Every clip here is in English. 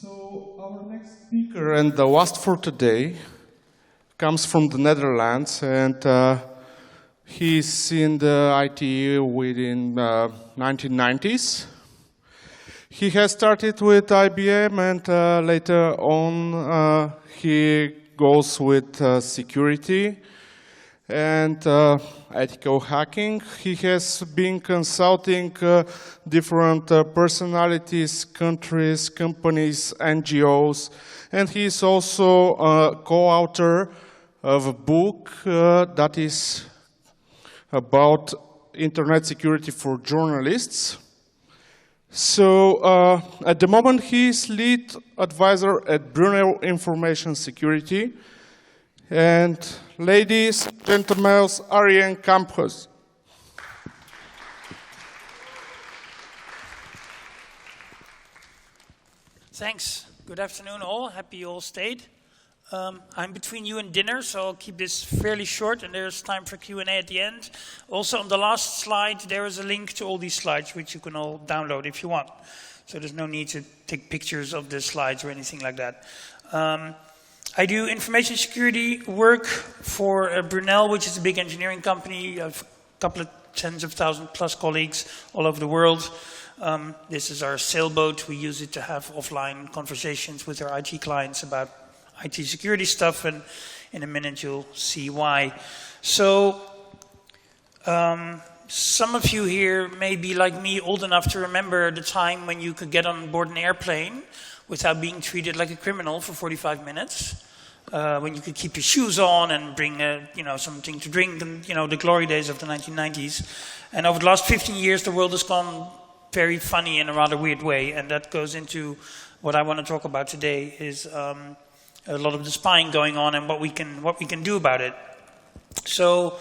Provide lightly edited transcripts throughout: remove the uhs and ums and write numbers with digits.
So our next speaker and the last for today comes from the Netherlands, and he's in the IT within 1990s. He has started with IBM, and later on he goes with security and ethical hacking. He has been consulting different personalities, countries, companies, NGOs, and he is also a co-author of a book that is about internet security for journalists. So at the moment he is lead advisor at Brunel Information Security. And ladies, gentlemen, Arjen Campos. Thanks. Good afternoon all. Happy you all stayed. I'm between you and dinner, so I'll keep this fairly short, and there's time for Q&A at the end. Also on the last slide, there is a link to all these slides, which you can all download if you want. So there's no need to take pictures of the slides or anything like that. I do information security work for Brunel, which is a big engineering company. I have a couple of tens of thousands plus colleagues all over the world. This is our sailboat. We use it to have offline conversations with our IT clients about IT security stuff, and in a minute you'll see why. So some of you here may be like me, old enough to remember the time when you could get on board an airplane without being treated like a criminal for 45 minutes. When you could keep your shoes on and bring something to drink, and the glory days of the 1990s. And over the last 15 years, the world has gone very funny in a rather weird way, and that goes into what I want to talk about today, is a lot of the spying going on and what we can do about it. So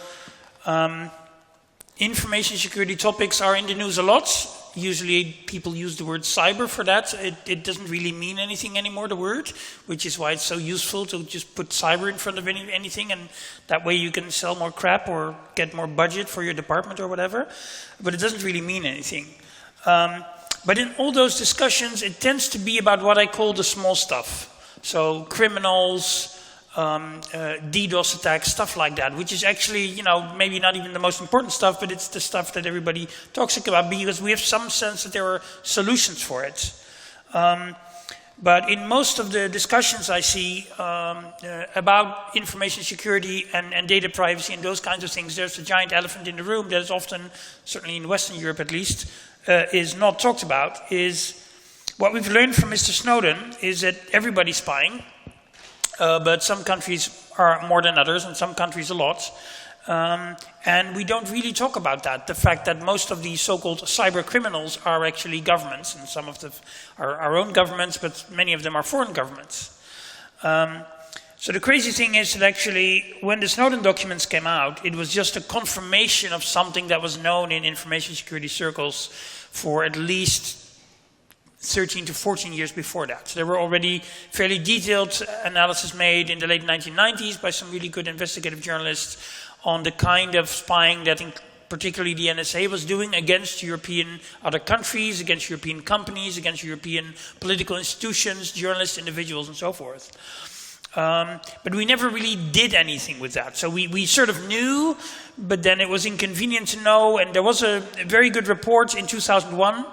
information security topics are in the news a lot. Usually people use the word cyber for that. It doesn't really mean anything anymore, the word, which is why it's so useful to just put cyber in front of anything, and that way you can sell more crap or get more budget for your department or whatever. But it doesn't really mean anything. But in all those discussions, it tends to be about what I call the small stuff. So criminals, DDoS attacks, stuff like that, which is actually, maybe not even the most important stuff, but it's the stuff that everybody talks about because we have some sense that there are solutions for it. But in most of the discussions I see about information security and data privacy and those kinds of things, there's a giant elephant in the room that is often, certainly in Western Europe at least, is not talked about, is what we've learned from Mr. Snowden is that everybody's spying. But some countries are more than others, and some countries a lot. And we don't really talk about that. The fact that most of these so-called cyber criminals are actually governments, and some of them are our own governments, but many of them are foreign governments. So the crazy thing is that actually, when the Snowden documents came out, it was just a confirmation of something that was known in information security circles for at least 13 to 14 years before that. So there were already fairly detailed analysis made in the late 1990s by some really good investigative journalists on the kind of spying that particularly the NSA was doing against European other countries, against European companies, against European political institutions, journalists, individuals, and so forth. But we never really did anything with that. So we sort of knew, but then it was inconvenient to know, and there was a very good report in 2001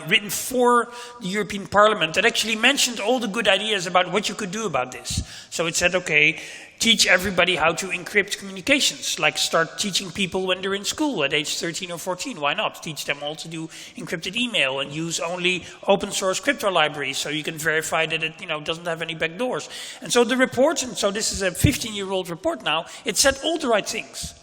written for the European Parliament that actually mentioned all the good ideas about what you could do about this. So it said, okay, teach everybody how to encrypt communications, like start teaching people when they're in school at age 13 or 14. Why not? Teach them all to do encrypted email and use only open source crypto libraries so you can verify that it doesn't have any backdoors. And so the report, and so this is a 15-year-old report now, it said all the right things.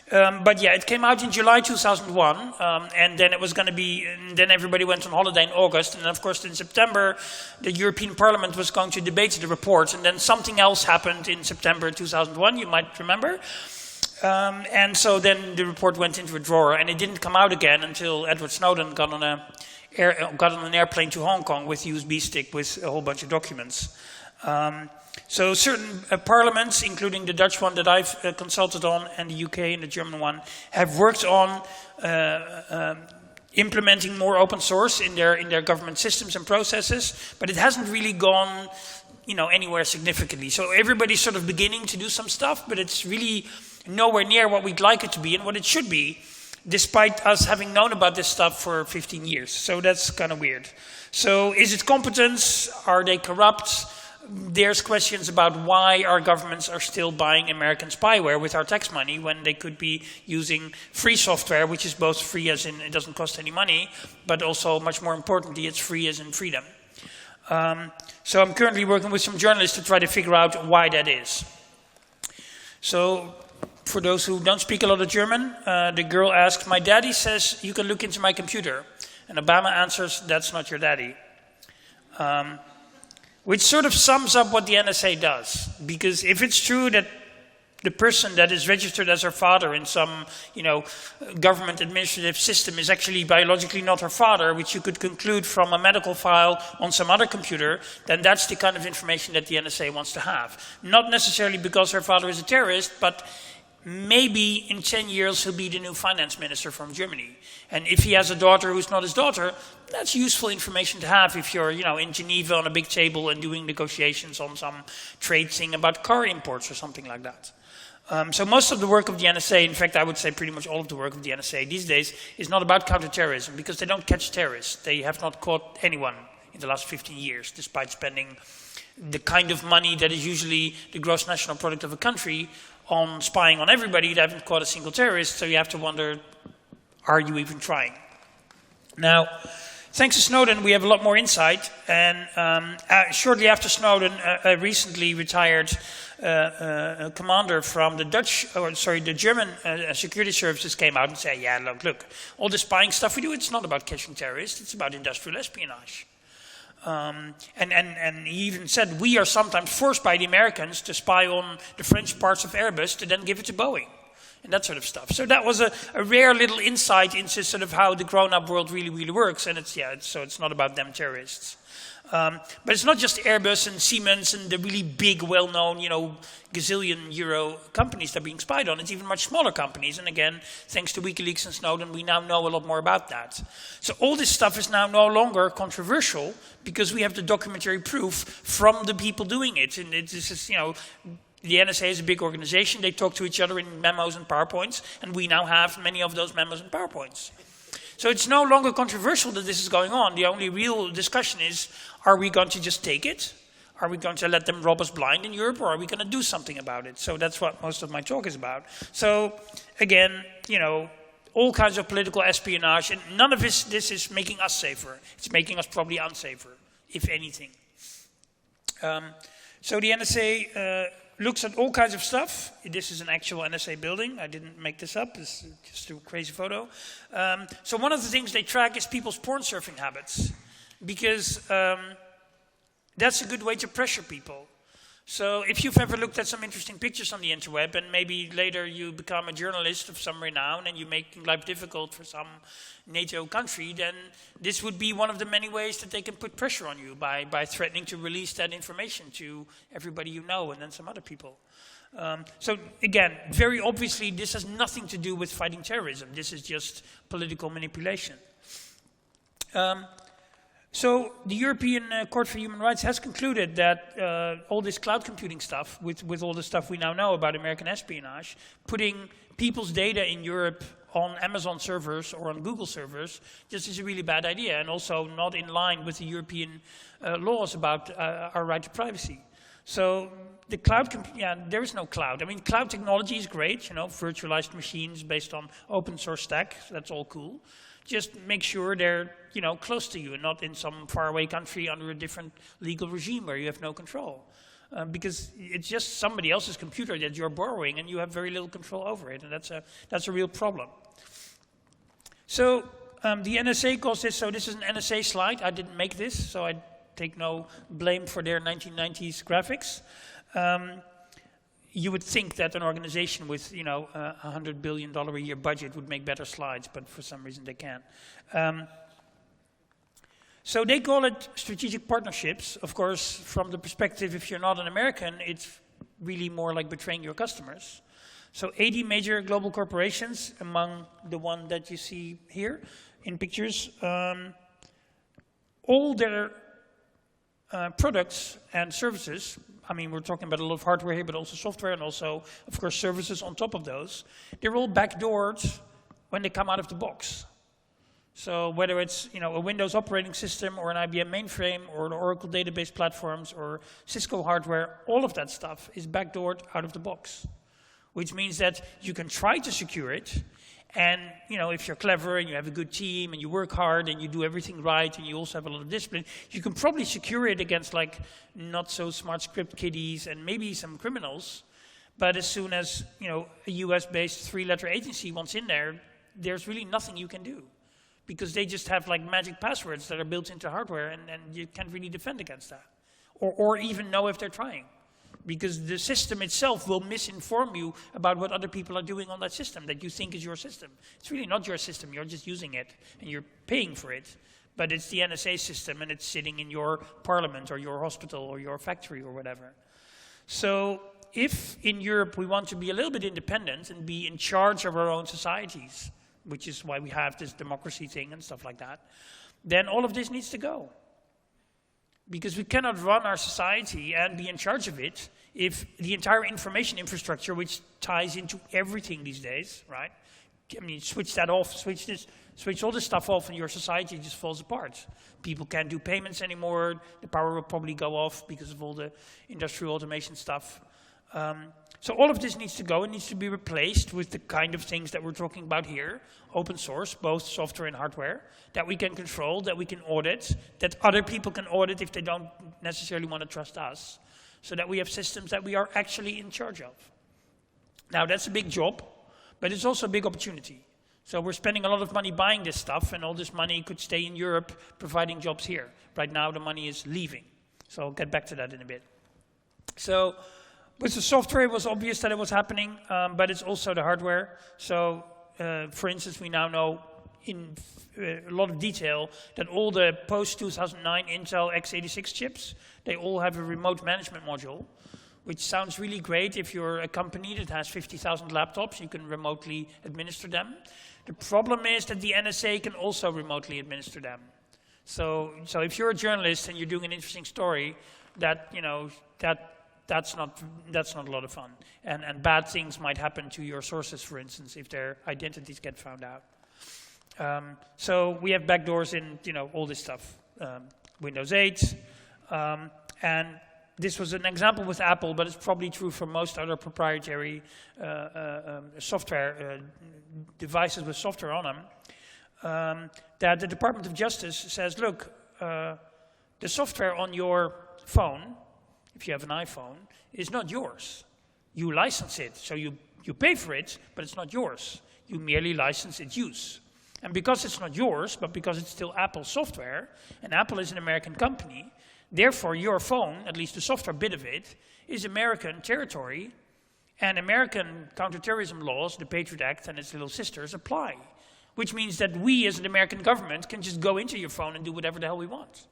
But yeah, it came out in July 2001, and then it was going to be, and then everybody went on holiday in August, and then of course in September the European Parliament was going to debate the report, and then something else happened in September 2001, you might remember. And so then the report went into a drawer, and it didn't come out again until Edward Snowden got on an airplane to Hong Kong with a USB stick with a whole bunch of documents. So certain parliaments, including the Dutch one that I've consulted on, and the UK and the German one, have worked on implementing more open source in their government systems and processes, but it hasn't really gone, anywhere significantly. So everybody's sort of beginning to do some stuff, but it's really nowhere near what we'd like it to be and what it should be, despite us having known about this stuff for 15 years. So that's kind of weird. So is it competence? Are they corrupt? There's questions about why our governments are still buying American spyware with our tax money when they could be using free software, which is both free as in it doesn't cost any money, but also much more importantly, it's free as in freedom. So I'm currently working with some journalists to try to figure out why that is. So for those who don't speak a lot of German, the girl asks, my daddy says you can look into my computer. And Obama answers, that's not your daddy. Which sort of sums up what the NSA does. Because if it's true that the person that is registered as her father in some, government administrative system is actually biologically not her father, which you could conclude from a medical file on some other computer, then that's the kind of information that the NSA wants to have. Not necessarily because her father is a terrorist, but maybe in 10 years he'll be the new finance minister from Germany. And if he has a daughter who's not his daughter, that's useful information to have if you're, in Geneva on a big table and doing negotiations on some trade thing about car imports or something like that. So most of the work of the NSA, in fact I would say pretty much all of the work of the NSA these days, is not about counterterrorism, because they don't catch terrorists. They have not caught anyone in the last 15 years, despite spending the kind of money that is usually the gross national product of a country on spying on everybody. They haven't caught a single terrorist, so you have to wonder, are you even trying? Now, thanks to Snowden, we have a lot more insight, and shortly after Snowden, a recently retired commander from the German security services came out and said, yeah, look, all the spying stuff we do, it's not about catching terrorists, it's about industrial espionage. And he even said, we are sometimes forced by the Americans to spy on the French parts of Airbus to then give it to Boeing, and that sort of stuff. So that was a rare little insight into sort of how the grown-up world really works, and it's not about them terrorists. But it's not just Airbus and Siemens and the really big, well-known, gazillion euro companies that are being spied on. It's even much smaller companies. And again, thanks to WikiLeaks and Snowden, we now know a lot more about that. So all this stuff is now no longer controversial because we have the documentary proof from the people doing it. And this is, the NSA is a big organization. They talk to each other in memos and PowerPoints. And we now have many of those memos and PowerPoints. So it's no longer controversial that this is going on. The only real discussion is, are we going to just take it? Are we going to let them rob us blind in Europe, or are we going to do something about it? So that's what most of my talk is about. So again, all kinds of political espionage, and none of this is making us safer. It's making us probably unsafer, if anything. So the NSA looks at all kinds of stuff. This is an actual NSA building. I didn't make this up. It's just a crazy photo. So one of the things they track is people's porn surfing habits, because that's a good way to pressure people. So if you've ever looked at some interesting pictures on the interweb, and maybe later you become a journalist of some renown and you're making life difficult for some NATO country, then this would be one of the many ways that they can put pressure on you by threatening to release that information to everybody you know and then some other people. So again, very obviously this has nothing to do with fighting terrorism. This is just political manipulation. So the European Court for Human Rights has concluded that all this cloud computing stuff, with all the stuff we now know about American espionage, putting people's data in Europe on Amazon servers or on Google servers, just is a really bad idea, and also not in line with the European laws about our right to privacy. So the cloud, there is no cloud. I mean, cloud technology is great, virtualized machines based on open source stack, that's all cool. Just make sure they're, close to you and not in some faraway country under a different legal regime where you have no control. Because it's just somebody else's computer that you're borrowing and you have very little control over it, and that's a real problem. So the NSA calls this, so this is an NSA slide. I didn't make this, so I take no blame for their 1990s graphics. You would think that an organization with, $100 billion a year budget would make better slides, but for some reason they can't. So they call it strategic partnerships. Of course, from the perspective, if you're not an American, it's really more like betraying your customers. So 80 major global corporations, among the one that you see here, in pictures. All their products and services, I mean, we're talking about a lot of hardware here, but also software and also, of course, services on top of those. They're all backdoored when they come out of the box. So whether it's a Windows operating system or an IBM mainframe or the Oracle database platforms or Cisco hardware, all of that stuff is backdoored out of the box, which means that you can try to secure it. And if you're clever and you have a good team and you work hard and you do everything right and you also have a lot of discipline, you can probably secure it against like not so smart script kiddies and maybe some criminals. But as soon as a US-based 3-letter agency wants in there, there's really nothing you can do, because they just have like magic passwords that are built into hardware, and you can't really defend against that, or even know if they're trying. Because the system itself will misinform you about what other people are doing on that system that you think is your system. It's really not your system, you're just using it, and you're paying for it. But it's the NSA system, and it's sitting in your parliament, or your hospital, or your factory, or whatever. So if in Europe we want to be a little bit independent and be in charge of our own societies, which is why we have this democracy thing and stuff like that, then all of this needs to go. Because we cannot run our society and be in charge of it if the entire information infrastructure, which ties into everything these days, right? I mean, switch that off, switch all this stuff off, and your society just falls apart. People can't do payments anymore. The power will probably go off because of all the industrial automation stuff. So all of this needs to go. It needs to be replaced with the kind of things that we're talking about here. Open source, both software and hardware, that we can control, that we can audit, that other people can audit if they don't necessarily want to trust us, so that we have systems that we are actually in charge of. Now, that's a big job, but it's also a big opportunity. So we're spending a lot of money buying this stuff, and all this money could stay in Europe providing jobs here. Right now, the money is leaving. So I'll get back to that in a bit. So with the software, it was obvious that it was happening, but it's also the hardware. So, for instance, we now know in a lot of detail that all the post-2009 Intel x86 chips, they all have a remote management module, which sounds really great if you're a company that has 50,000 laptops. You can remotely administer them. The problem is that the NSA can also remotely administer them. So if you're a journalist and you're doing an interesting story, that's not a lot of fun. And bad things might happen to your sources, for instance, if their identities get found out. So we have backdoors in all this stuff. Windows 8. And this was an example with Apple, but it's probably true for most other proprietary software devices with software on them, that the Department of Justice says, look, the software on your phone, if you have an iPhone, is not yours. You license it, so you pay for it, but it's not yours. You merely license its use. And because it's not yours, but because it's still Apple software, and Apple is an American company, therefore your phone, at least the software bit of it, is American territory, and American counterterrorism laws, the Patriot Act and its little sisters, apply. Which means that we, as an American government, can just go into your phone and do whatever the hell we want.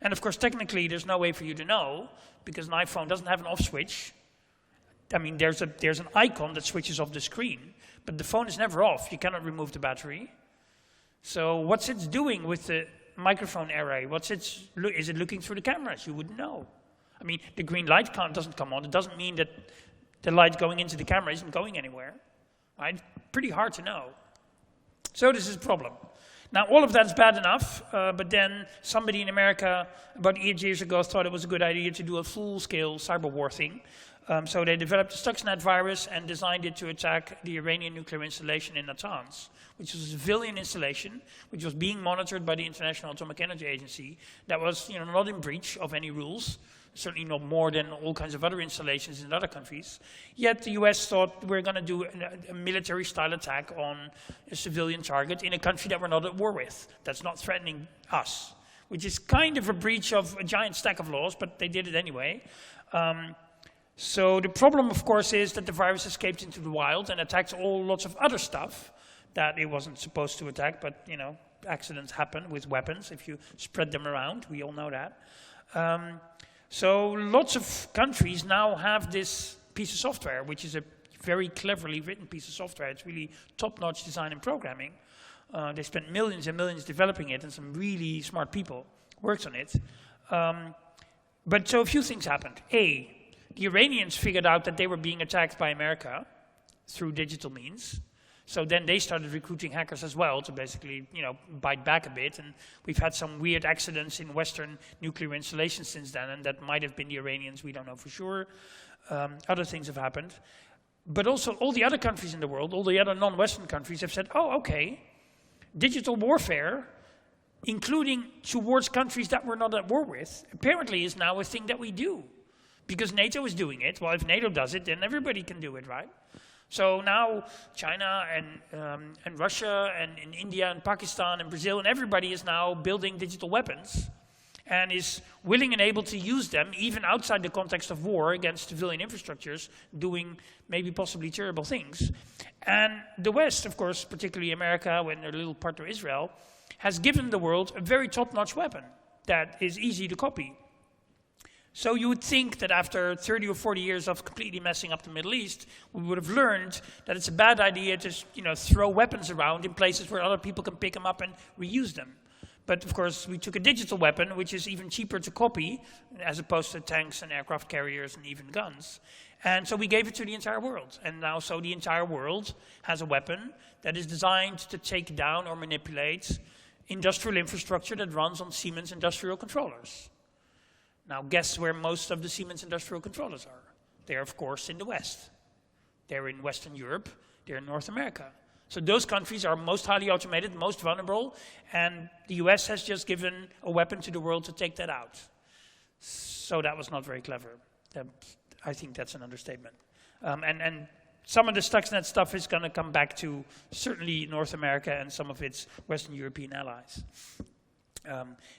And of course, technically, there's no way for you to know, because an iPhone doesn't have an off switch. I mean, there's an icon that switches off the screen, but the phone is never off. You cannot remove the battery. So what's it doing with the microphone array? Is it looking through the cameras? You wouldn't know. I mean, the green light doesn't come on. It doesn't mean that the light going into the camera isn't going anywhere. Right? Pretty hard to know. So this is a problem. Now, all of that's bad enough, but then somebody in America about 8 years ago thought it was a good idea to do a full-scale cyber war thing. So they developed the Stuxnet virus and designed it to attack the Iranian nuclear installation in Natanz, which was a civilian installation, which was being monitored by the International Atomic Energy Agency, that was not in breach of any rules, certainly not more than all kinds of other installations in other countries. Yet the US thought we're going to do a military-style attack on a civilian target in a country that we're not at war with, that's not threatening us, which is kind of a breach of a giant stack of laws, but they did it anyway. So the problem, of course, is that the virus escaped into the wild and attacked lots of other stuff that it wasn't supposed to attack, but, accidents happen with weapons if you spread them around. We all know that. So lots of countries now have this piece of software, which is a very cleverly written piece of software. It's really top-notch design and programming. They spent millions and millions developing it, and some really smart people worked on it. But so a few things happened. A, the Iranians figured out that they were being attacked by America through digital means. So then they started recruiting hackers as well to basically, bite back a bit. And we've had some weird accidents in Western nuclear installations since then, and that might have been the Iranians, we don't know for sure. Other things have happened. But also all the other countries in the world, all the other non-Western countries have said, oh, okay, digital warfare, including towards countries that we're not at war with, apparently is now a thing that we do. Because NATO is doing it. Well, if NATO does it, then everybody can do it, right? So now China and Russia and India and Pakistan and Brazil and everybody is now building digital weapons and is willing and able to use them even outside the context of war against civilian infrastructures, doing maybe possibly terrible things. And the West, of course, particularly America, when their little partner Israel, has given the world a very top-notch weapon that is easy to copy. So you would think that after 30 or 40 years of completely messing up the Middle East, we would have learned that it's a bad idea to throw weapons around in places where other people can pick them up and reuse them. But of course, we took a digital weapon, which is even cheaper to copy, as opposed to tanks and aircraft carriers and even guns. And so we gave it to the entire world. And now so the entire world has a weapon that is designed to take down or manipulate industrial infrastructure that runs on Siemens industrial controllers. Now, guess where most of the Siemens industrial controllers are? They're, of course, in the West. They're in Western Europe. They're in North America. So those countries are most highly automated, most vulnerable, and the US has just given a weapon to the world to take that out. So that was not very clever. I think that's an understatement. And some of the Stuxnet stuff is going to come back to certainly North America and some of its Western European allies.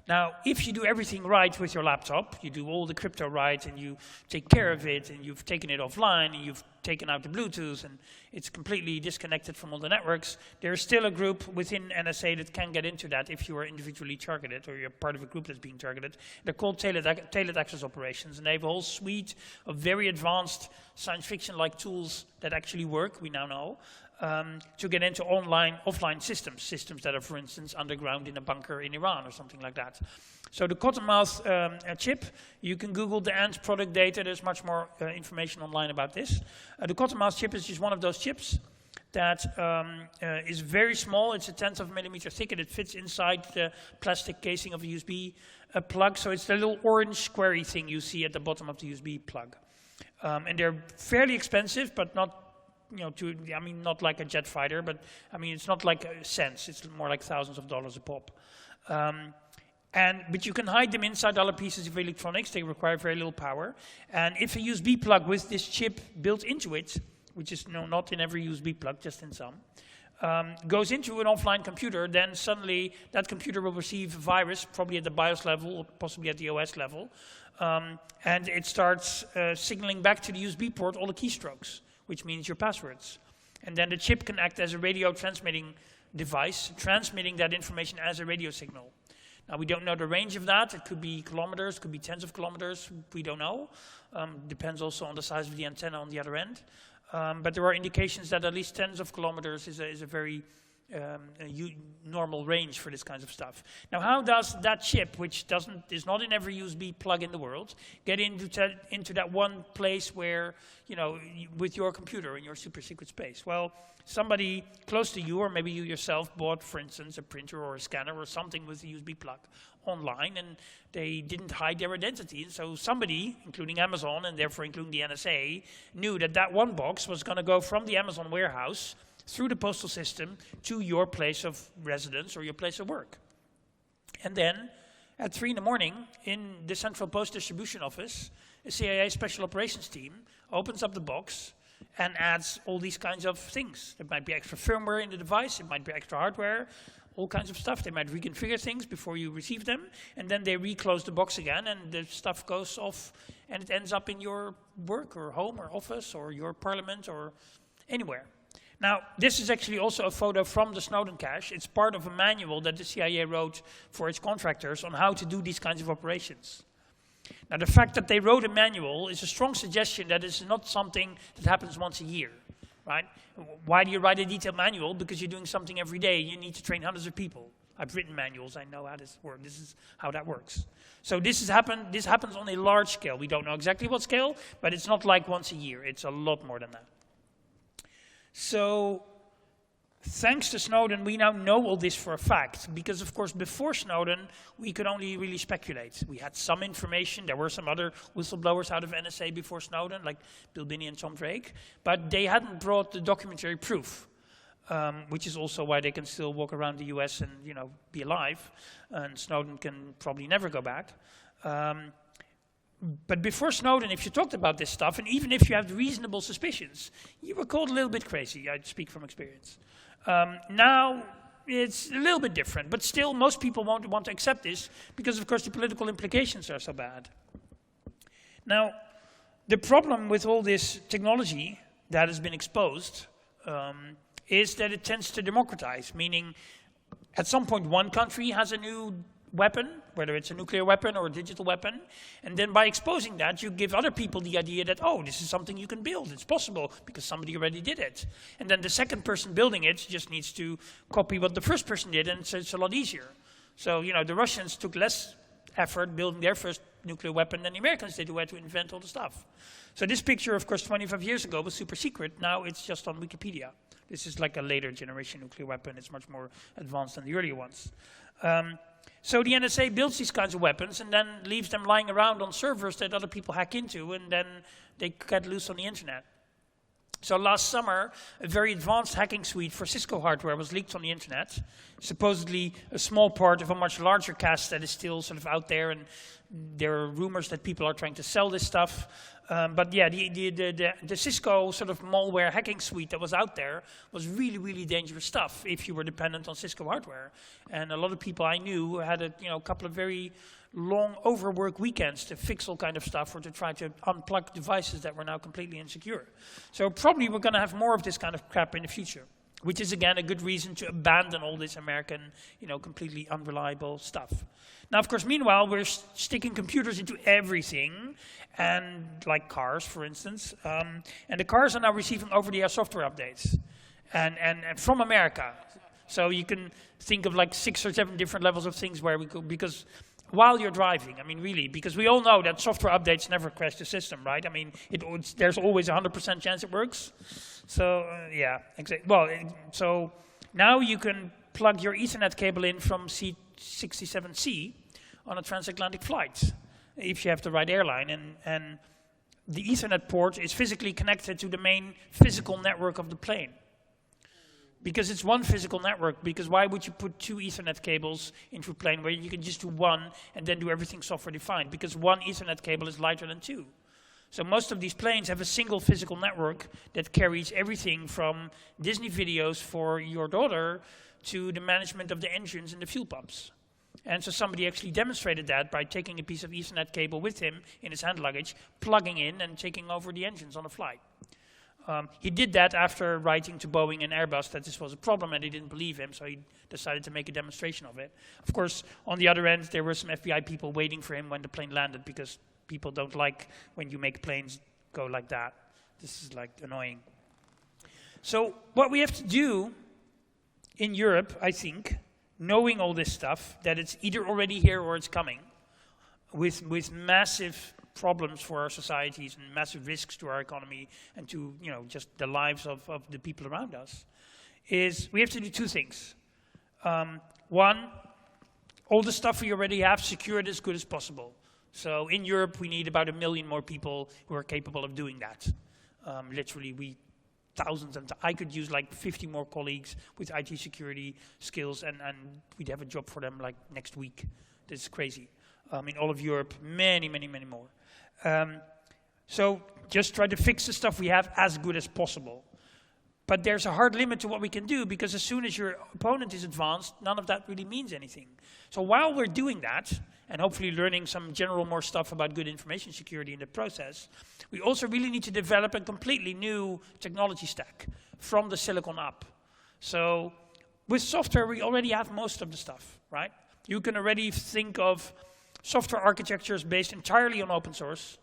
Now, if you do everything right with your laptop, you do all the crypto right, and you take care of it, and you've taken it offline, and you've taken out the Bluetooth, and it's completely disconnected from all the networks, there's still a group within NSA that can get into that if you are individually targeted, or you're part of a group that's being targeted. They're called tailored access operations, and they have a whole suite of very advanced science fiction-like tools that actually work, we now know, to get into offline systems that are, for instance, underground in a bunker in Iran or something like that. So the Cottonmouth chip, you can Google the ANT product data. There's much more information online about this. The Cottonmouth chip is just one of those chips that is very small. It's a 1/10 of a millimeter thick, and it fits inside the plastic casing of a USB plug. So it's the little orange squarey thing you see at the bottom of the USB plug. And they're fairly expensive, but not not like a jet fighter, but it's not like cents. It's more like thousands of dollars a pop. But you can hide them inside other pieces of electronics. They require very little power. And if a USB plug with this chip built into it, which is not in every USB plug, just in some, goes into an offline computer, then suddenly that computer will receive a virus, probably at the BIOS level, or possibly at the OS level, and it starts signaling back to the USB port all the keystrokes, which means your passwords. And then the chip can act as a radio transmitting device, transmitting that information as a radio signal. Now, we don't know the range of that. It could be kilometers, could be tens of kilometers. We don't know. Depends also on the size of the antenna on the other end. But there are indications that at least tens of kilometers is a very normal range for this kind of stuff. Now, how does that chip, which is not in every USB plug in the world, get into that one place where, with your computer in your super secret space? Well, somebody close to you, or maybe you yourself, bought, for instance, a printer or a scanner or something with a USB plug online, and they didn't hide their identity. And so somebody, including Amazon, and therefore including the NSA, knew that one box was going to go from the Amazon warehouse through the postal system to your place of residence or your place of work. And then, at 3 in the morning, in the Central Post Distribution Office, a CIA Special Operations team opens up the box and adds all these kinds of things. There might be extra firmware in the device, it might be extra hardware, all kinds of stuff. They might reconfigure things before you receive them, and then they reclose the box again, and the stuff goes off, and it ends up in your work or home or office or your parliament or anywhere. Now, this is actually also a photo from the Snowden cache. It's part of a manual that the CIA wrote for its contractors on how to do these kinds of operations. Now, the fact that they wrote a manual is a strong suggestion that it's not something that happens once a year. right? Why do you write a detailed manual? Because you're doing something every day. You need to train hundreds of people. I've written manuals. I know how this works. This is how that works. So this happens on a large scale. We don't know exactly what scale, but it's not like once a year. It's a lot more than that. So thanks to Snowden, we now know all this for a fact, because of course before Snowden, we could only really speculate. We had some information. There were some other whistleblowers out of NSA before Snowden, like Bill Binney and Tom Drake, but they hadn't brought the documentary proof, which is also why they can still walk around the US and, you know, be alive, and Snowden can probably never go back. But before Snowden, if you talked about this stuff, and even if you had reasonable suspicions, you were called a little bit crazy. I speak from experience. Now, it's a little bit different, but still most people won't want to accept this because, of course, the political implications are so bad. Now, the problem with all this technology that has been exposed is that it tends to democratize, meaning at some point one country has a new weapon, whether it's a nuclear weapon or a digital weapon, and then by exposing that, you give other people the idea that, oh, this is something you can build, it's possible, because somebody already did it. And then the second person building it just needs to copy what the first person did, and it's a lot easier. So, you know, the Russians took less effort building their first nuclear weapon than the Americans did, who had to invent all the stuff. So this picture, of course, 25 years ago was super secret. Now it's just on Wikipedia. This is like a later generation nuclear weapon. It's much more advanced than the earlier ones. So the NSA builds these kinds of weapons and then leaves them lying around on servers that other people hack into, and then they get loose on the internet. So last summer, a very advanced hacking suite for Cisco hardware was leaked on the internet. Supposedly a small part of a much larger cast that is still sort of out there, and there are rumors that people are trying to sell this stuff. But yeah, the Cisco sort of malware hacking suite that was out there was really, really dangerous stuff if you were dependent on Cisco hardware. And a lot of people I knew had a couple of very long overwork weekends to fix all kind of stuff or to try to unplug devices that were now completely insecure. So probably we're going to have more of this kind of crap in the future, which is again a good reason to abandon all this American, completely unreliable stuff. Now, of course, meanwhile, we're sticking computers into everything, and like cars, for instance, and the cars are now receiving over-the-air software updates, and from America. So you can think of like 6 or 7 different levels of things where we go, because while you're driving, I mean, really, because we all know that software updates never crash the system, right? I mean, there's always a 100% chance it works. So, yeah, exactly. Well, so now you can plug your Ethernet cable in from C67C on a transatlantic flight, if you have the right airline. And the Ethernet port is physically connected to the main physical network of the plane. Because it's one physical network, because why would you put 2 Ethernet cables into a plane where you can just do one and then do everything software defined? Because one Ethernet cable is lighter than 2. So most of these planes have a single physical network that carries everything from Disney videos for your daughter to the management of the engines and the fuel pumps. And so somebody actually demonstrated that by taking a piece of Ethernet cable with him in his hand luggage, plugging in and taking over the engines on a flight. He did that after writing to Boeing and Airbus that this was a problem, and they didn't believe him, so he decided to make a demonstration of it. Of course, on the other end, there were some FBI people waiting for him when the plane landed, because people don't like when you make planes go like that. This is like annoying. So what we have to do in Europe, I think, knowing all this stuff, that it's either already here or it's coming, with massive problems for our societies and massive risks to our economy and to just the lives of the people around us, is we have to do 2 things. One, all the stuff we already have, secure it as good as possible. So in Europe, we need about 1 million more people who are capable of doing that. Literally, thousands, and I could use like 50 more colleagues with IT security skills, and we'd have a job for them like next week. This is crazy. In all of Europe, many, many, many more. So just try to fix the stuff we have as good as possible. But there's a hard limit to what we can do, because as soon as your opponent is advanced, none of that really means anything. So while we're doing that, and hopefully learning some general more stuff about good information security in the process, we also really need to develop a completely new technology stack from the silicon up. So with software, we already have most of the stuff, right? You can already think of software architectures based entirely on open source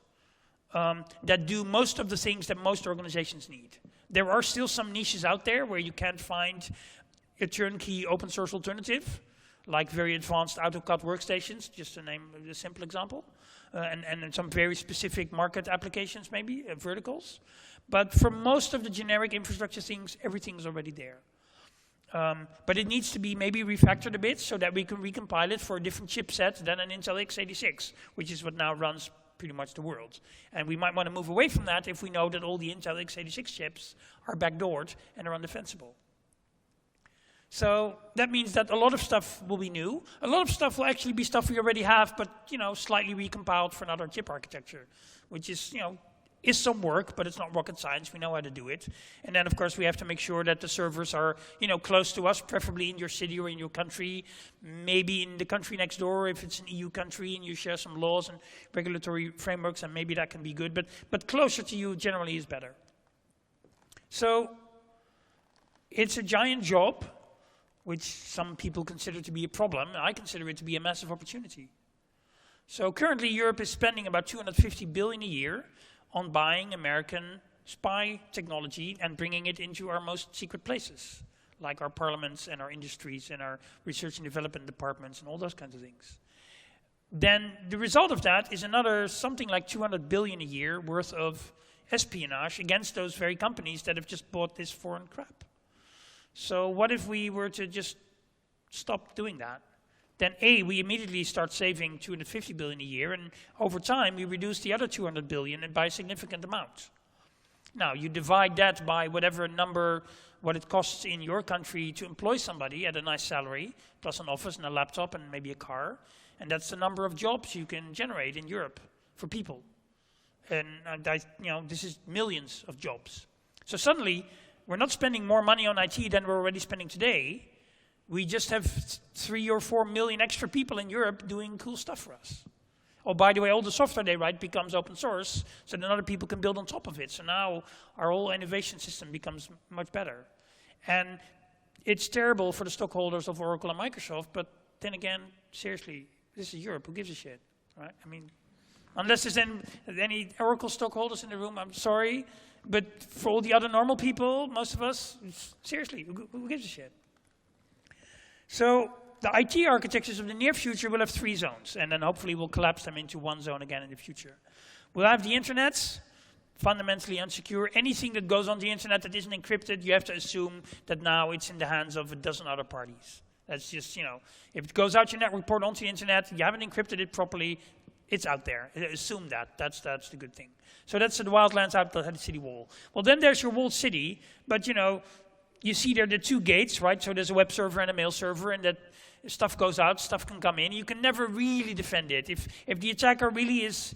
that do most of the things that most organizations need. There are still some niches out there where you can't find a turnkey open source alternative, like very advanced AutoCAD workstations, just to name a simple example, and some very specific market applications maybe, verticals. But for most of the generic infrastructure things, everything is already there. But it needs to be maybe refactored a bit so that we can recompile it for a different chipset than an Intel x86, which is what now runs pretty much the world. And we might want to move away from that if we know that all the Intel x86 chips are backdoored and are undefensible. So that means that a lot of stuff will be new. A lot of stuff will actually be stuff we already have, but slightly recompiled for another chip architecture, which is is some work, but it's not rocket science. We know how to do it. And then, of course, we have to make sure that the servers are, close to us, preferably in your city or in your country, maybe in the country next door if it's an EU country and you share some laws and regulatory frameworks, and maybe that can be good. But closer to you generally is better. So it's a giant job, which some people consider to be a problem. I consider it to be a massive opportunity. So currently, Europe is spending about 250 billion a year on buying American spy technology and bringing it into our most secret places, like our parliaments and our industries and our research and development departments and all those kinds of things. Then the result of that is another something like 200 billion a year worth of espionage against those very companies that have just bought this foreign crap. So what if we were to just stop doing that? Then A, we immediately start saving 250 billion a year, and over time we reduce the other 200 billion by a significant amount. Now, you divide that by whatever number, what it costs in your country to employ somebody at a nice salary, plus an office and a laptop and maybe a car, and that's the number of jobs you can generate in Europe for people. And this is millions of jobs. So suddenly, we're not spending more money on IT than we're already spending today. We just have 3 or 4 million extra people in Europe doing cool stuff for us. Oh, by the way, all the software they write becomes open source, so then other people can build on top of it. So now our whole innovation system becomes much better. And it's terrible for the stockholders of Oracle and Microsoft, but then again, seriously, this is Europe. Who gives a shit, right? I mean, unless there's any Oracle stockholders in the room, I'm sorry. But for all the other normal people, most of us, seriously, who gives a shit? So the IT architectures of the near future will have 3 zones, and then hopefully we'll collapse them into 1 zone again in the future. We'll have the internet, fundamentally unsecure. Anything that goes on the internet that isn't encrypted, you have to assume that now it's in the hands of a dozen other parties. That's just, if it goes out your network port onto the internet, you haven't encrypted it properly, it's out there. Assume that. That's the good thing. So that's the wildlands outside the city wall. Well, then there's your walled city, but you see there the 2 gates, right? So there's a web server and a mail server, and that stuff goes out, stuff can come in. You can never really defend it. If the attacker really is,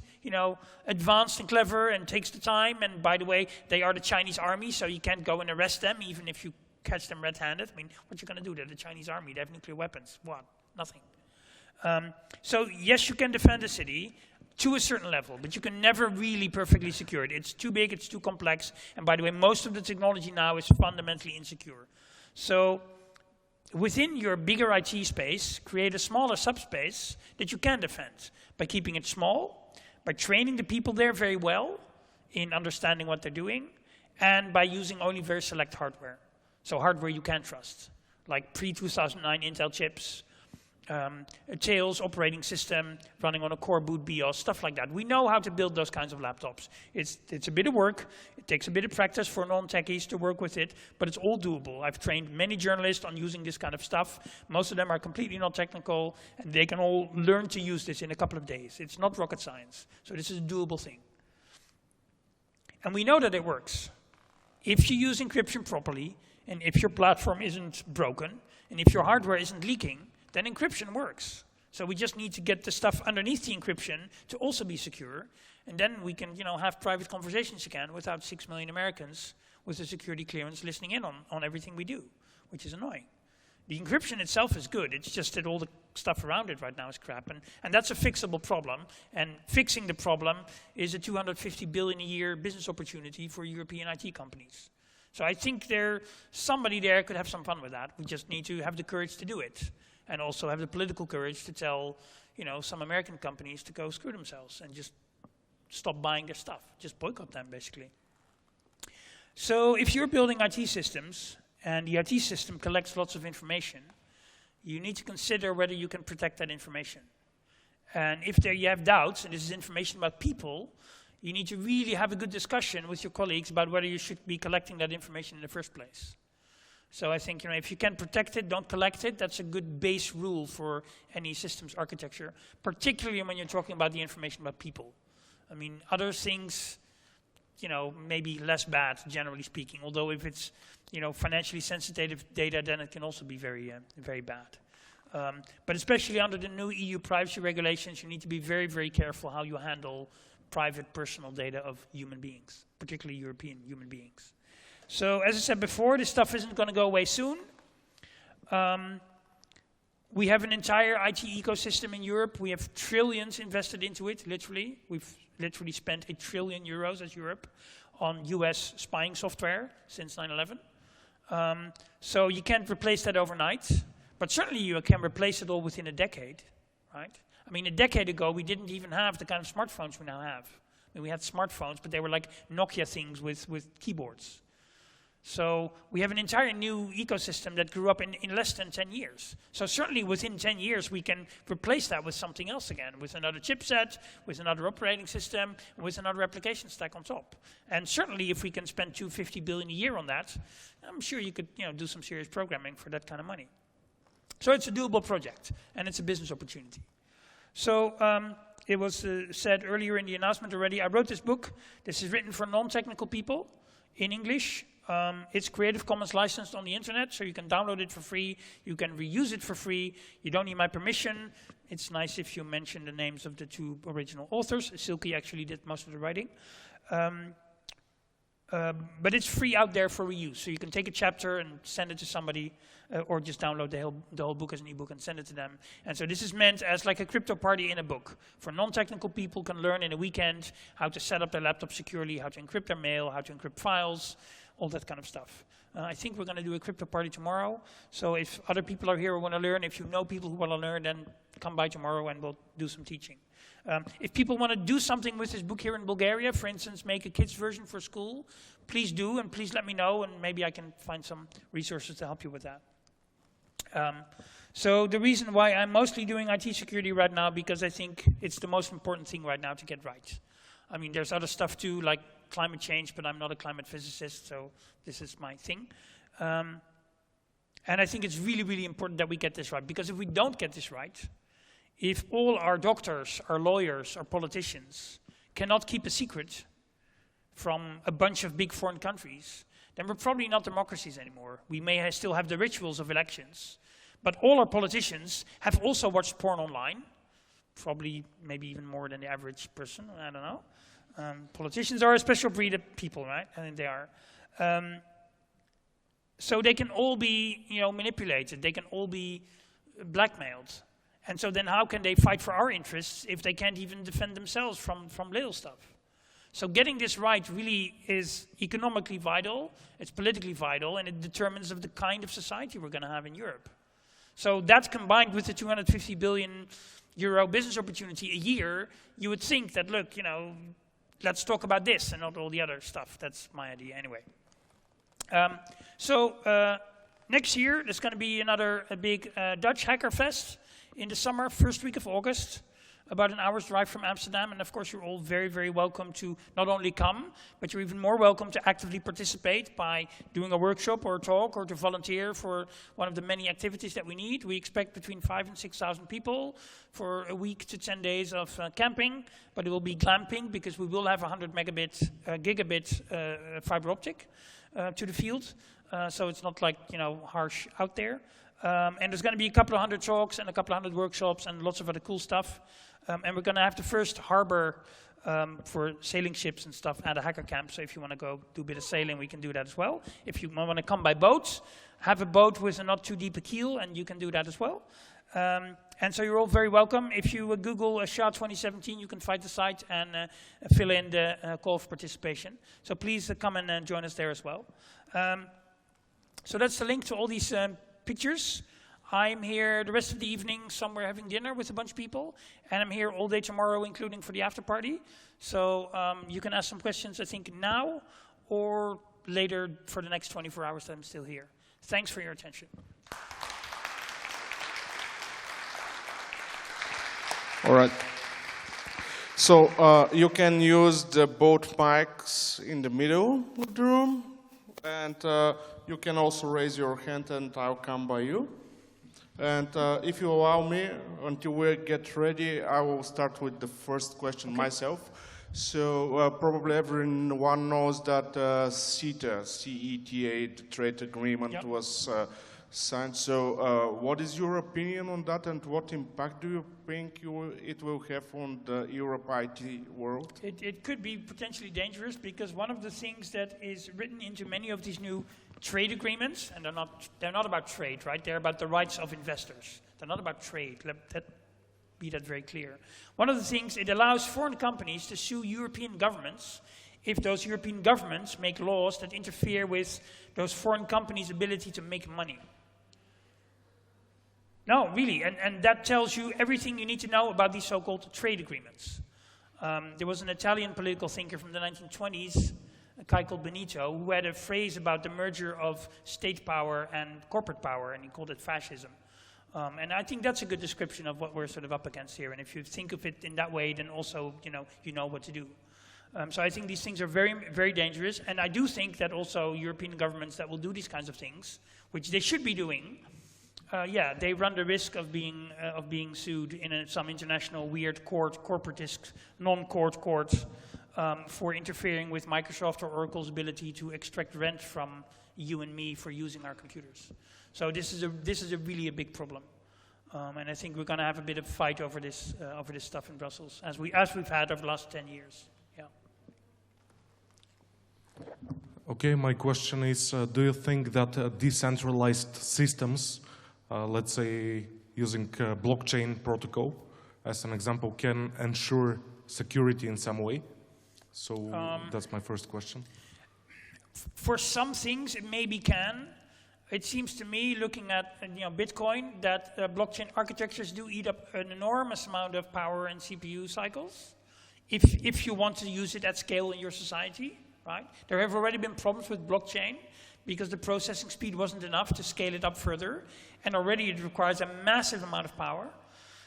advanced and clever and takes the time, and by the way, they are the Chinese army, so you can't go and arrest them, even if you catch them red-handed. I mean, what you going to do? They're the Chinese army. They have nuclear weapons. What? Nothing. So yes, you can defend a city to a certain level, but you can never really perfectly secure it. It's too big, it's too complex, and by the way, most of the technology now is fundamentally insecure. So within your bigger IT space, create a smaller subspace that you can defend by keeping it small, by training the people there very well in understanding what they're doing, and by using only very select hardware. So hardware you can trust, like pre-2009 Intel chips, a Tails operating system running on a core boot BIOS, stuff like that. We know how to build those kinds of laptops. It's a bit of work. It takes a bit of practice for non-techies to work with it, but it's all doable. I've trained many journalists on using this kind of stuff. Most of them are completely not technical, and they can all learn to use this in a couple of days. It's not rocket science. So this is a doable thing. And we know that it works. If you use encryption properly, and if your platform isn't broken, and if your hardware isn't leaking, then encryption works. So we just need to get the stuff underneath the encryption to also be secure, and then we can, have private conversations again without 6 million Americans with a security clearance listening in on everything we do, which is annoying. The encryption itself is good. It's just that all the stuff around it right now is crap, and that's a fixable problem. And fixing the problem is a 250 billion a year business opportunity for European IT companies. So I think somebody there could have some fun with that. We just need to have the courage to do it. And also have the political courage to tell, some American companies to go screw themselves and just stop buying their stuff. Just boycott them, basically. So if you're building IT systems, and the IT system collects lots of information, you need to consider whether you can protect that information. And if you have doubts, and this is information about people, you need to really have a good discussion with your colleagues about whether you should be collecting that information in the first place. So I think, if you can protect it, don't collect it. That's a good base rule for any systems architecture, particularly when you're talking about the information about people. I mean, other things, maybe less bad, generally speaking. Although if it's, financially sensitive data, then it can also be very, very bad. But especially under the new EU privacy regulations, you need to be very, very careful how you handle private personal data of human beings, particularly European human beings. So as I said before, this stuff isn't going to go away soon. We have an entire IT ecosystem in Europe. We have trillions invested into it, literally. We've literally spent €1 trillion as Europe on US spying software since 9/11. So you can't replace that overnight, but certainly you can replace it all within a decade, right? I mean, a decade ago, we didn't even have the kind of smartphones we now have. I mean, we had smartphones, but they were like Nokia things with keyboards. So we have an entire new ecosystem that grew up in less than 10 years. So certainly within 10 years, we can replace that with something else again, with another chipset, with another operating system, with another application stack on top. And certainly if we can spend $250 billion a year on that, I'm sure you could do some serious programming for that kind of money. So it's a doable project, and it's a business opportunity. So it was said earlier in the announcement already, I wrote this book. This is written for non-technical people in English. It's Creative Commons licensed on the internet, so you can download it for free. You can reuse it for free. You don't need my permission. It's nice if you mention the names of the 2 original authors. Silke actually did most of the writing. But it's free out there for reuse. So you can take a chapter and send it to somebody, or just download the whole book as an ebook and send it to them. And so this is meant as like a crypto party in a book. For non-technical people can learn in a weekend how to set up their laptop securely, how to encrypt their mail, how to encrypt files, all that kind of stuff. I think we're going to do a crypto party tomorrow. So if other people are here who want to learn, if you know people who want to learn, then come by tomorrow and we'll do some teaching. If people want to do something with this book here in Bulgaria, for instance, make a kids version for school, please do, and please let me know, and maybe I can find some resources to help you with that. So the reason why I'm mostly doing IT security right now, because I think it's the most important thing right now to get right. I mean, there's other stuff too, like climate change, but I'm not a climate physicist, so this is my thing. And I think it's really, really important that we get this right, because if we don't get this right, if all our doctors, our lawyers, our politicians cannot keep a secret from a bunch of big foreign countries, then we're probably not democracies anymore. We may still have the rituals of elections, but all our politicians have also watched porn online, probably maybe even more than the average person, I don't know. Politicians are a special breed of people, right? I think they are. So they can all be, manipulated. They can all be blackmailed. And so then how can they fight for our interests if they can't even defend themselves from little stuff? So getting this right really is economically vital, it's politically vital, and it determines of the kind of society we're going to have in Europe. So that combined with the 250 billion euro business opportunity a year, you would think that, look, let's talk about this and not all the other stuff. That's my idea anyway. Next year, there's going to be another big Dutch Hacker Fest in the summer, first week of August, about an hour's drive from Amsterdam. And of course, you're all very, very welcome to not only come, but you're even more welcome to actively participate by doing a workshop or a talk or to volunteer for one of the many activities that we need. We expect between 5,000 and 6,000 people for a week to 10 days of camping, but it will be glamping because we will have 100 gigabit fiber optic to the field. So it's not like, harsh out there. And there's going to be a couple of hundred talks and a couple of hundred workshops and lots of other cool stuff. And we're going to have the first harbor for sailing ships and stuff at a hacker camp. So if you want to go do a bit of sailing, we can do that as well. If you want to come by boat, have a boat with a not too deep a keel, and you can do that as well. And so you're all very welcome. If you Google SHA 2017, you can find the site and fill in the call for participation. So please come and join us there as well. So that's the link to all these pictures. I'm here the rest of the evening somewhere having dinner with a bunch of people, and I'm here all day tomorrow, including for the after party. So you can ask some questions, I think, now or later for the next 24 hours that I'm still here. Thanks for your attention. All right. So you can use both mics in the middle of the room, and you can also raise your hand and I'll come by you. And if you allow me, until we get ready, I will start with the first question myself. So probably everyone knows that CETA, C-E-T-A, the trade agreement was signed. So what is your opinion on that, and what impact do you think it will have on the Europe IT world? It could be potentially dangerous, because one of the things that is written into many of these new trade agreements, and they're not about trade, right? They're about the rights of investors. They're not about trade. Let be that very clear. One of the things, it allows foreign companies to sue European governments if those European governments make laws that interfere with those foreign companies' ability to make money. No, really, and that tells you everything you need to know about these so-called trade agreements. There was an Italian political thinker from the 1920s, a guy called Benito, who had a phrase about the merger of state power and corporate power, and he called it fascism. And I think that's a good description of what we're sort of up against here. And if you think of it in that way, then also you know what to do. So I think these things are very, very dangerous. And I do think that also European governments that will do these kinds of things, which they should be doing, they run the risk of being sued in some international weird court, corporatist, non-court court, for interfering with Microsoft or Oracle's ability to extract rent from you and me for using our computers. So this is a really a big problem, and I think we're going to have a bit of a fight over this stuff in Brussels, as we've had over the last 10 years. Yeah. Okay, my question is: do you think that decentralized systems, let's say using blockchain protocol as an example, can ensure security in some way? So that's my first question. For some things, it maybe can. It seems to me, looking at Bitcoin, that blockchain architectures do eat up an enormous amount of power and CPU cycles, if you want to use it at scale in your society, right? There have already been problems with blockchain because the processing speed wasn't enough to scale it up further, and already it requires a massive amount of power.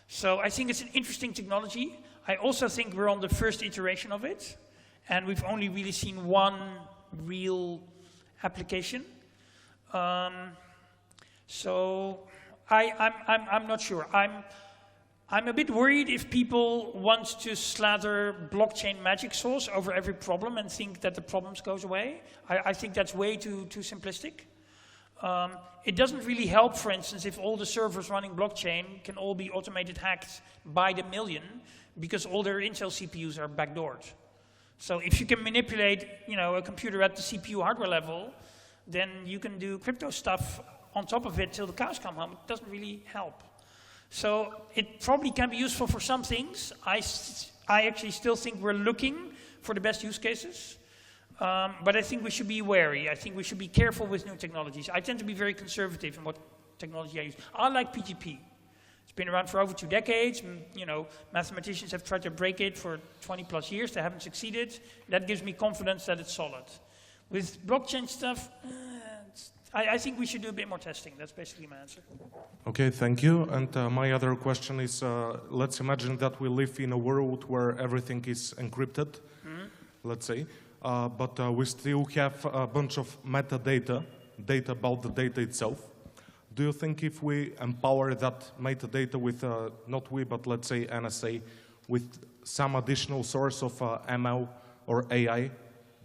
So I think it's an interesting technology. I also think we're on the first iteration of it, and we've only really seen one real application. So I'm not sure. I'm a bit worried if people want to slather blockchain magic sauce over every problem and think that the problems goes away. I think that's way too simplistic. It doesn't really help, for instance, if all the servers running blockchain can all be automated hacked by the million, because all their Intel CPUs are backdoored. So if you can manipulate, a computer at the CPU hardware level, then you can do crypto stuff on top of it till the cows come home. It doesn't really help. So it probably can be useful for some things. I actually still think we're looking for the best use cases. But I think we should be wary. I think we should be careful with new technologies. I tend to be very conservative in what technology I use. I like PGP. It's been around for over 2 decades. Mathematicians have tried to break it for 20 plus years. They haven't succeeded. That gives me confidence that it's solid. With blockchain stuff, I think we should do a bit more testing. That's basically my answer. Okay, thank you. And my other question is, let's imagine that we live in a world where everything is encrypted, let's say, but we still have a bunch of metadata, data about the data itself. Do you think if we empower that metadata with, not we, but let's say NSA, with some additional source of ML or AI,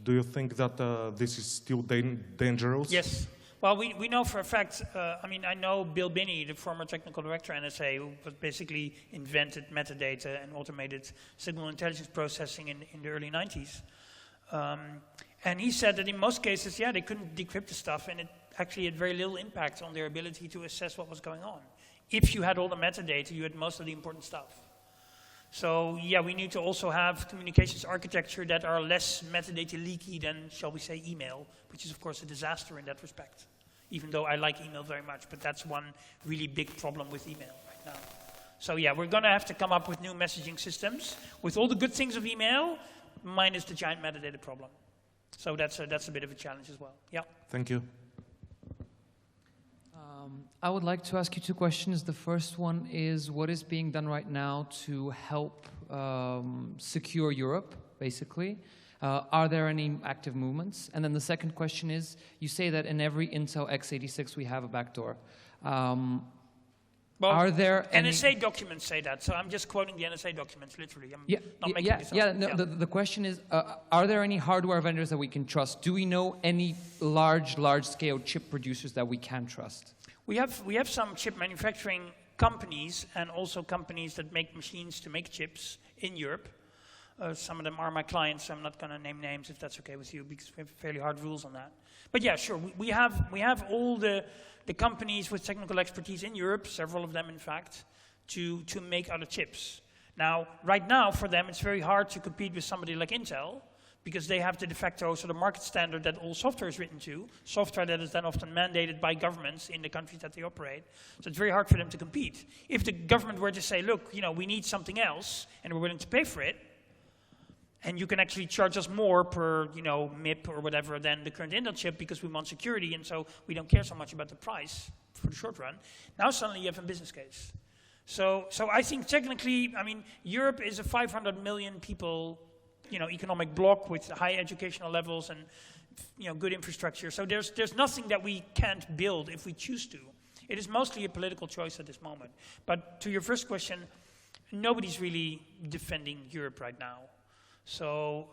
do you think that this is still dangerous? Yes. Well, we know for a fact, I know Bill Binney, the former technical director at NSA, who basically invented metadata and automated signal intelligence processing in the early 90s. And he said that in most cases, they couldn't decrypt the stuff, and it actually had very little impact on their ability to assess what was going on. If you had all the metadata, you had most of the important stuff. So we need to also have communications architecture that are less metadata leaky than, shall we say, email, which is of course a disaster in that respect. Even though I like email very much, but that's one really big problem with email right now. So we're going to have to come up with new messaging systems with all the good things of email, minus the giant metadata problem. So that's a bit of a challenge as well. Yeah. Thank you. I would like to ask you two questions. The first one is, what is being done right now to help secure Europe, basically? Are there any active movements? And then the second question is, you say that in every Intel x86 we have a backdoor. Well, are there NSA documents say that, so I'm just quoting the NSA documents, literally. I'm not making this up. No, the question is, are there any hardware vendors that we can trust? Do we know any large-scale chip producers that we can trust? We have some chip manufacturing companies and also companies that make machines to make chips in Europe. Some of them are my clients, so I'm not going to name names if that's okay with you, because we have fairly hard rules on that. But yeah, sure, we have all the companies with technical expertise in Europe, several of them in fact, to make other chips. Now, right now for them it's very hard to compete with somebody like Intel, because they have the de facto sort of market standard that all software is written to, software that is then often mandated by governments in the countries that they operate. So it's very hard for them to compete. If the government were to say, look, we need something else, and we're willing to pay for it, and you can actually charge us more per, MIP or whatever than the current Intel chip because we want security, and so we don't care so much about the price for the short run. Now suddenly you have a business case. So I think technically, Europe is a 500 million people, economic bloc with high educational levels and, good infrastructure. So there's nothing that we can't build if we choose to. It is mostly a political choice at this moment. But to your first question, nobody's really defending Europe right now. So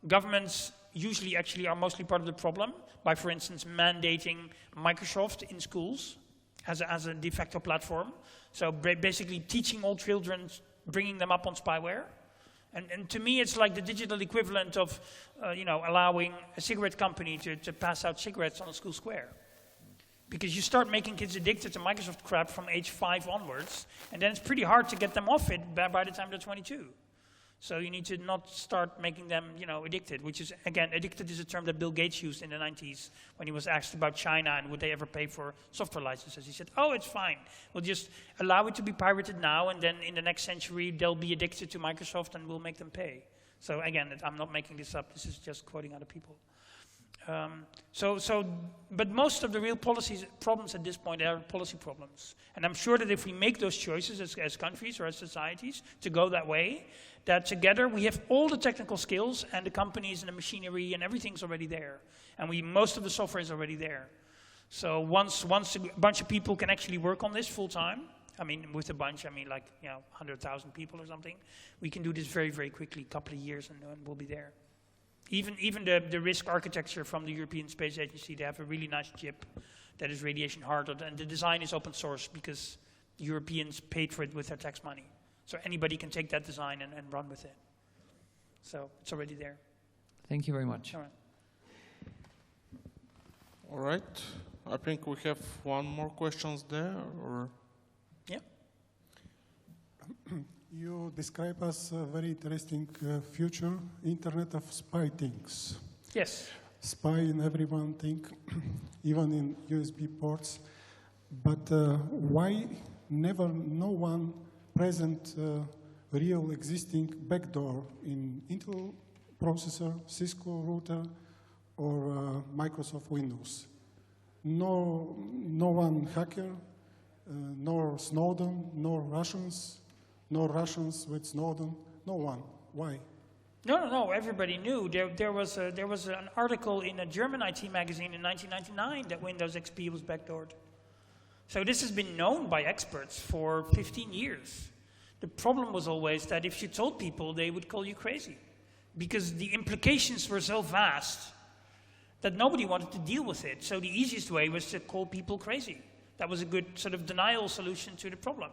governments usually actually are mostly part of the problem by, for instance, mandating Microsoft in schools as a de facto platform. So basically teaching all children, bringing them up on spyware. And to me, it's like the digital equivalent of, allowing a cigarette company to pass out cigarettes on a school square. Because you start making kids addicted to Microsoft crap from age 5 onwards, and then it's pretty hard to get them off it by the time they're 22. So you need to not start making them, addicted, which is, again, addicted is a term that Bill Gates used in the 90s when he was asked about China and would they ever pay for software licenses. He said, oh, it's fine. We'll just allow it to be pirated now, and then in the next century, they'll be addicted to Microsoft and we'll make them pay. So again, I'm not making this up. This is just quoting other people. But most of the real problems at this point are policy problems. And I'm sure that if we make those choices as countries or as societies to go that way, that together we have all the technical skills and the companies and the machinery and everything's already there. And most of the software is already there. So once a bunch of people can actually work on this full time, with a bunch, 100,000 people or something, we can do this very, very quickly, a couple of years, and we'll be there. Even the risk architecture from the European Space Agency, they have a really nice chip that is radiation hardened, and the design is open source because Europeans paid for it with their tax money. So anybody can take that design and run with it. So it's already there. Thank you very much. All right. All right. I think we have one more question there, or? Yeah. You describe us a very interesting future, Internet of Spy Things. Yes. Spy in everyone thing, even in USB ports. But why no one present real existing backdoor in Intel processor, Cisco router, or Microsoft Windows? No one hacker, nor Snowden, nor Russians. No Russians with Snowden, no one. Why? No, everybody knew. There was an article in a German IT magazine in 1999 that Windows XP was backdoored. So this has been known by experts for 15 years. The problem was always that if you told people, they would call you crazy. Because the implications were so vast that nobody wanted to deal with it. So the easiest way was to call people crazy. That was a good sort of denial solution to the problem.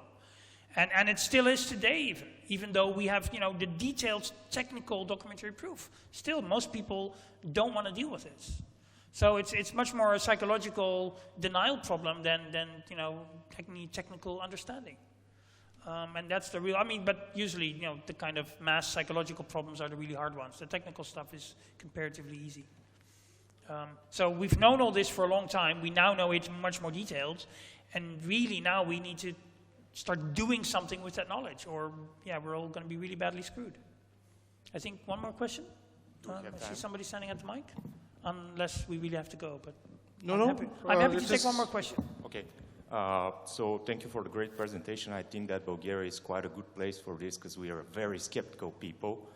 And it still is today, even though we have, the detailed technical documentary proof. Still, most people don't want to deal with this. So it's much more a psychological denial problem than technical understanding. And that's the real, but usually, the kind of mass psychological problems are the really hard ones. The technical stuff is comparatively easy. So we've known all this for a long time. We now know it much more detailed. And really now we need to start doing something with that knowledge, or we're all going to be really badly screwed. I think one more question? I see somebody standing at the mic, unless we really have to go. But No, I'm no. happy, I'm happy to take one more question. Okay. So thank you for the great presentation. I think that Bulgaria is quite a good place for this because we are a very skeptical people.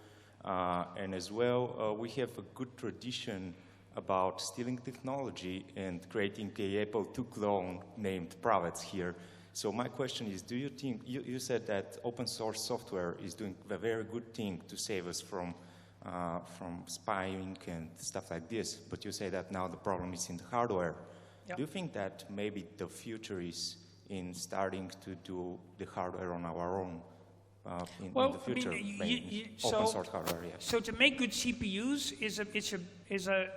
And as well, we have a good tradition about stealing technology and creating a Apple II clone named Pravets here. So my question is, do you think, you said that open source software is doing a very good thing to save us from spying and stuff like this, but you say that now the problem is in the hardware. Yep. Do you think that maybe the future is in starting to do the hardware on our own in the future? Open source hardware, yes. So to make good CPUs is a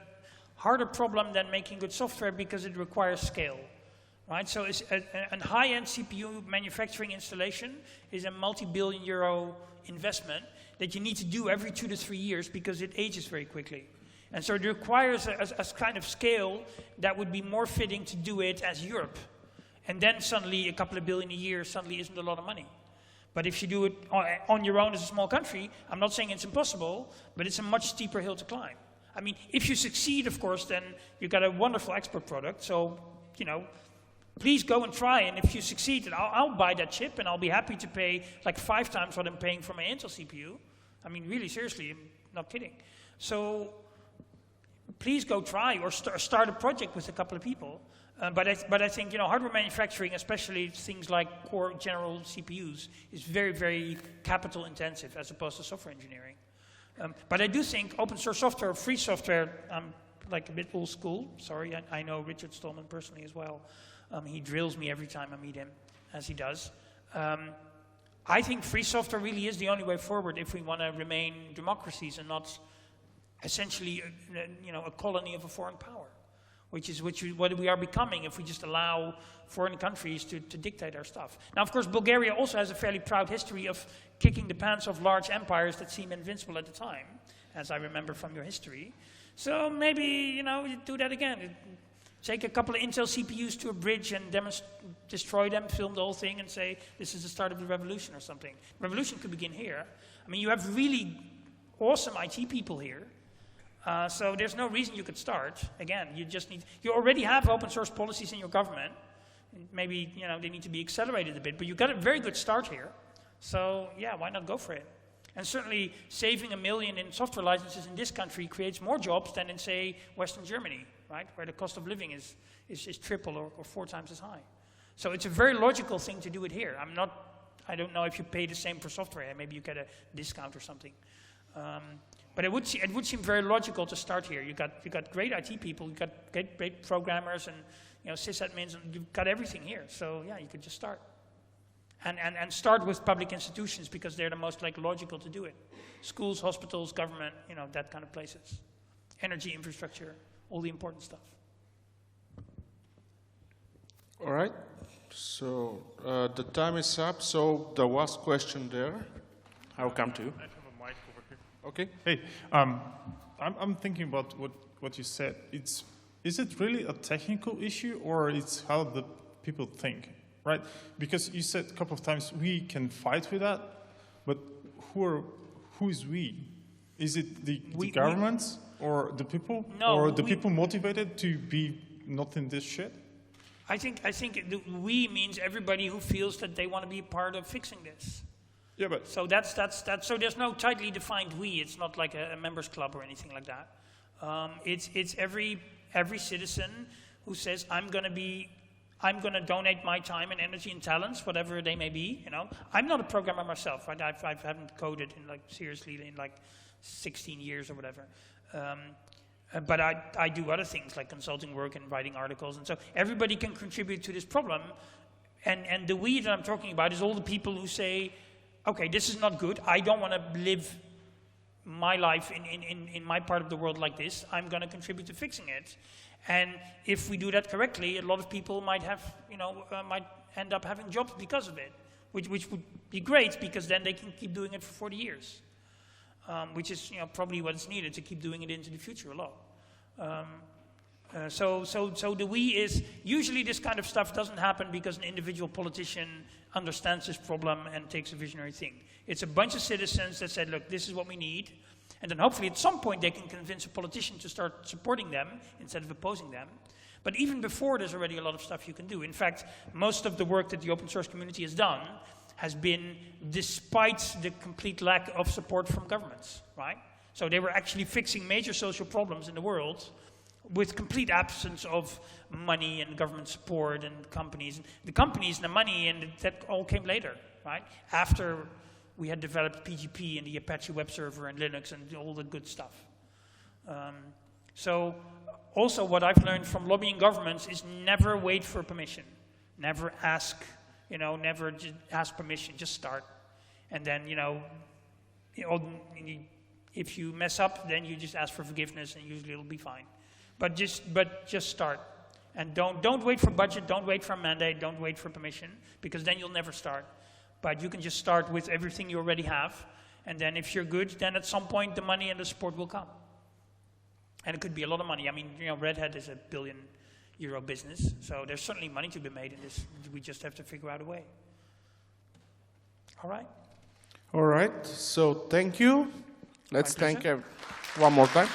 harder problem than making good software because it requires scale. Right, so it's a high-end CPU manufacturing installation is a multi-billion euro investment that you need to do every 2 to 3 years because it ages very quickly. And so it requires a kind of scale that would be more fitting to do it as Europe. And then suddenly a couple of billion a year suddenly isn't a lot of money. But if you do it on your own as a small country, I'm not saying it's impossible, but it's a much steeper hill to climb. I mean, if you succeed, of course, then you've got a wonderful export product. So, you know, please go and try, and if you succeed, I'll buy that chip, and I'll be happy to pay like 5 times what I'm paying for my Intel CPU. I mean, really, seriously, I'm not kidding. So please go try, or start a project with a couple of people. But I think, you know, hardware manufacturing, especially things like core general CPUs, is very, very capital intensive as opposed to software engineering. But I do think open source software, free software, like a bit old school. Sorry, I know Richard Stallman personally as well. He drills me every time I meet him, as he does. I think free software really is the only way forward if we want to remain democracies and not essentially, you know, a colony of a foreign power, which is what we are becoming if we just allow foreign countries to dictate our stuff. Now, of course, Bulgaria also has a fairly proud history of kicking the pants off large empires that seem invincible at the time, as I remember from your history. So maybe, you know, you do that again. Take a couple of Intel CPUs to a bridge and destroy them, film the whole thing, and say, this is the start of the revolution or something. Revolution could begin here. I mean, you have really awesome IT people here. So there's no reason you could start. Again, you already have open source policies in your government. Maybe, you know, they need to be accelerated a bit, but you've got a very good start here. So yeah, why not go for it? And certainly saving $1 million in software licenses in this country creates more jobs than in, say, Western Germany, right? Where the cost of living is triple or 4 times as high. So it's a very logical thing to do it here. I don't know if you pay the same for software. Maybe you get a discount or something. But it would seem very logical to start here. You got great IT people, you got great programmers, and, you know, sysadmins, and you've got everything here. So yeah, you could just start. And start with public institutions because they're the most logical to do it. Schools, hospitals, government, you know, that kind of places. Energy infrastructure, all the important stuff. All right. So the time is up. So the last question there. I'll come to you. I have a mic over here. Okay. Hey, I'm thinking about what you said. Is it really a technical issue, or it's how the people think? Right? Because you said a couple of times we can fight with that, but who is we? Is it the governments or the people? No, or the people motivated to be not in this shit? I think the we means everybody who feels that they want to be part of fixing this. Yeah, but So that's so there's no tightly defined we. It's not like a members club or anything like that. It's every citizen who says I'm going to donate my time and energy and talents, whatever they may be. You know, I'm not a programmer myself. Right? I haven't coded in seriously in 16 years or whatever. But I do other things like consulting work and writing articles, and so everybody can contribute to this problem. And the we that I'm talking about is all the people who say, okay, this is not good. I don't want to live my life in my part of the world like this. I'm going to contribute to fixing it. And if we do that correctly, a lot of people might might end up having jobs because of it, which would be great because then they can keep doing it for 40 years, which is probably what is needed to keep doing it into the future a lot. So the we is usually this kind of stuff doesn't happen because an individual politician understands this problem and takes a visionary thing. It's a bunch of citizens that said, look, this is what we need. And then hopefully at some point they can convince a politician to start supporting them instead of opposing them. But even before, there's already a lot of stuff you can do. In fact, most of the work that the open source community has done has been despite the complete lack of support from governments, right? So they were actually fixing major social problems in the world with complete absence of money and government support and companies. The companies and the money and that all came later, right? After we had developed PGP and the Apache web server and Linux and all the good stuff. So also what I've learned from lobbying governments is never wait for permission. Never ask, never just ask permission, just start. And then, if you mess up, then you just ask for forgiveness and usually it'll be fine. But just start. And don't wait for budget, don't wait for a mandate, don't wait for permission, because then you'll never start. But you can just start with everything you already have, and then if you're good, then at some point the money and the support will come. And it could be a lot of money. I mean, Red Hat is a €1 billion business, so there's certainly money to be made in this. We just have to figure out a way. All right? All right, so thank you. Let's thank one more time.